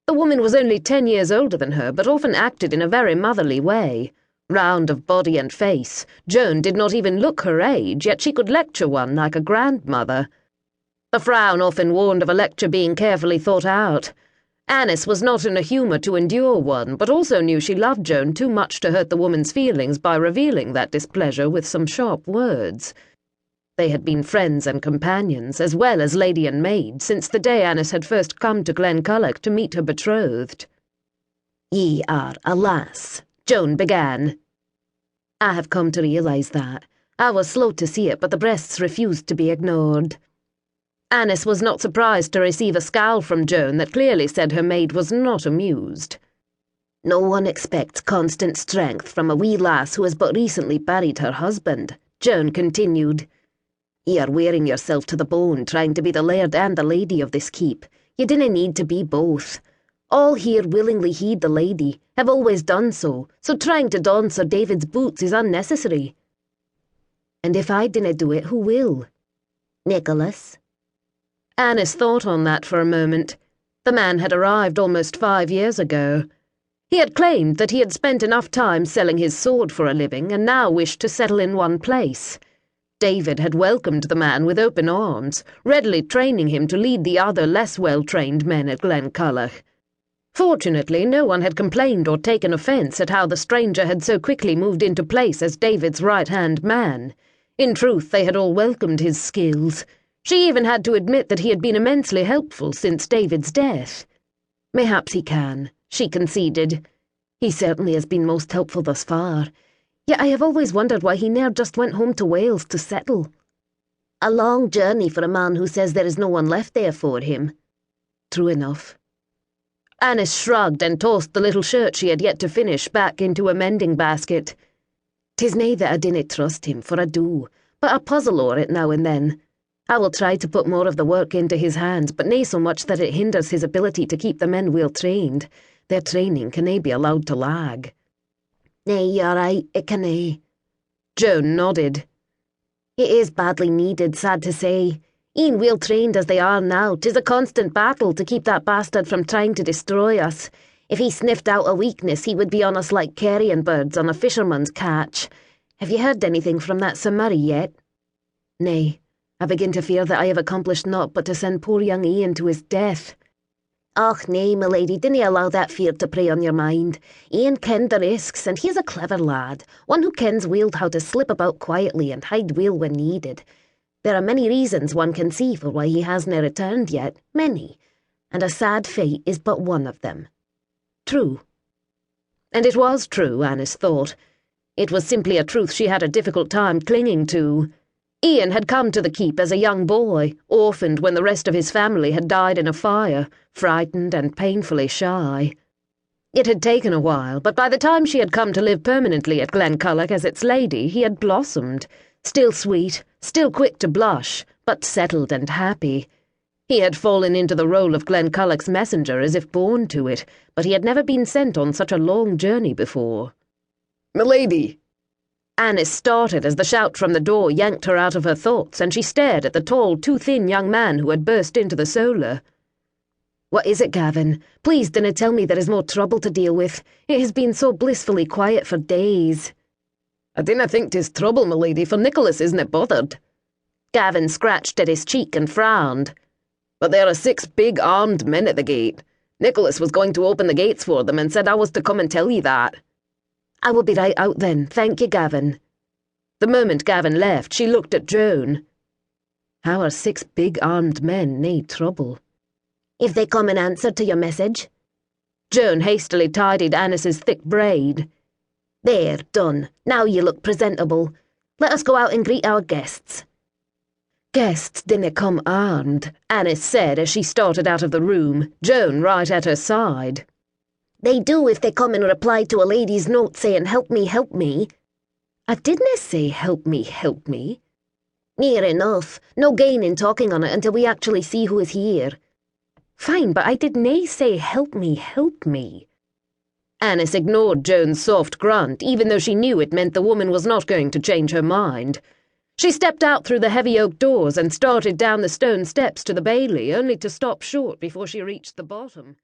The woman was only 10 years older than her, but often acted in a very motherly way. Round of body and face, Joan did not even look her age, yet she could lecture one like a grandmother. The frown often warned of a lecture being carefully thought out. Annys was not in a humour to endure one, but also knew she loved Joan too much to hurt the woman's feelings by revealing that displeasure with some sharp words. They had been friends and companions, as well as lady and maid, since the day Annys had first come to Glenculloch to meet her betrothed. "Ye are a lass," Joan began. "I have come to realise that. I was slow to see it, but the breasts refused to be ignored." Annys was not surprised to receive a scowl from Joan that clearly said her maid was not amused. "No one expects constant strength from a wee lass who has but recently buried her husband," Joan continued. "Ye are wearing yourself to the bone trying to be the laird and the lady of this keep. You dinna need to be both. All here willingly heed the lady, have always done so trying to don Sir David's boots is unnecessary." "And if I dinna do it, who will?" "Nicholas." Annys thought on that for a moment. The man had arrived almost 5 years ago. He had claimed that he had spent enough time selling his sword for a living and now wished to settle in one place. David had welcomed the man with open arms, readily training him to lead the other less well-trained men at Glenculloch. Fortunately, no one had complained or taken offence at how the stranger had so quickly moved into place as David's right-hand man. In truth, they had all welcomed his skills. She even had to admit that he had been immensely helpful since David's death. "Mayhaps he can," she conceded. "He certainly has been most helpful thus far. Yet I have always wondered why he ne'er just went home to Wales to settle." "A long journey for a man who says there is no one left there for him." "True enough." Annys shrugged and tossed the little shirt she had yet to finish back into a mending basket. "'Tis nae that I dinna trust him, for I do, but I puzzle o'er it now and then. I will try to put more of the work into his hands, but nae so much that it hinders his ability to keep the men well trained. Their training can nae be allowed to lag." "Nay, you're right, it can nae." Joan nodded. "It is badly needed, sad to say. E'en well trained as they are now, 'tis a constant battle to keep that bastard from trying to destroy us. If he sniffed out a weakness, he would be on us like carrion birds on a fisherman's catch. Have you heard anything from that Sir Murray yet?" "Nay. I begin to fear that I have accomplished naught but to send poor young Ian to his death." "Och nay, my lady, dinna allow that fear to prey on your mind. Ian kenned the risks, and he is a clever lad, one who kens weel how to slip about quietly and hide weel when needed. There are many reasons one can see for why he hasna returned yet, many, and a sad fate is but one of them." True. And it was true, Annys thought. It was simply a truth she had a difficult time clinging to. Ian had come to the keep as a young boy, orphaned when the rest of his family had died in a fire, frightened and painfully shy. It had taken a while, but by the time she had come to live permanently at Glenculloch as its lady, he had blossomed, still sweet, still quick to blush, but settled and happy. He had fallen into the role of Glenculloch's messenger as if born to it, but he had never been sent on such a long journey before. "Milady!" Annys started as the shout from the door yanked her out of her thoughts, and she stared at the tall, too-thin young man who had burst into the solar. "What is it, Gavin? Please dinna tell me there is more trouble to deal with. It has been so blissfully quiet for days." "I dinna think 'tis trouble, my lady, for Nicholas isn't bothered." Gavin scratched at his cheek and frowned. "But there are 6 big armed men at the gate. Nicholas was going to open the gates for them and said I was to come and tell ye that." "I will be right out then, thank you, Gavin." The moment Gavin left, she looked at Joan. "How are 6 big armed men nae trouble?" "If they come in answer to your message." Joan hastily tidied Annys's thick braid. "There, done. Now you look presentable. Let us go out and greet our guests." "Guests dinna come armed," Annys said as she started out of the room, Joan right at her side. "They do if they come in reply to a lady's note saying, 'Help me, help me.'" "I didna say help me, help me." "Near enough. No gain in talking on it until we actually see who is here." "Fine, but I did nae say help me, help me." Annys ignored Joan's soft grunt, even though she knew it meant the woman was not going to change her mind. She stepped out through the heavy oak doors and started down the stone steps to the bailey, only to stop short before she reached the bottom.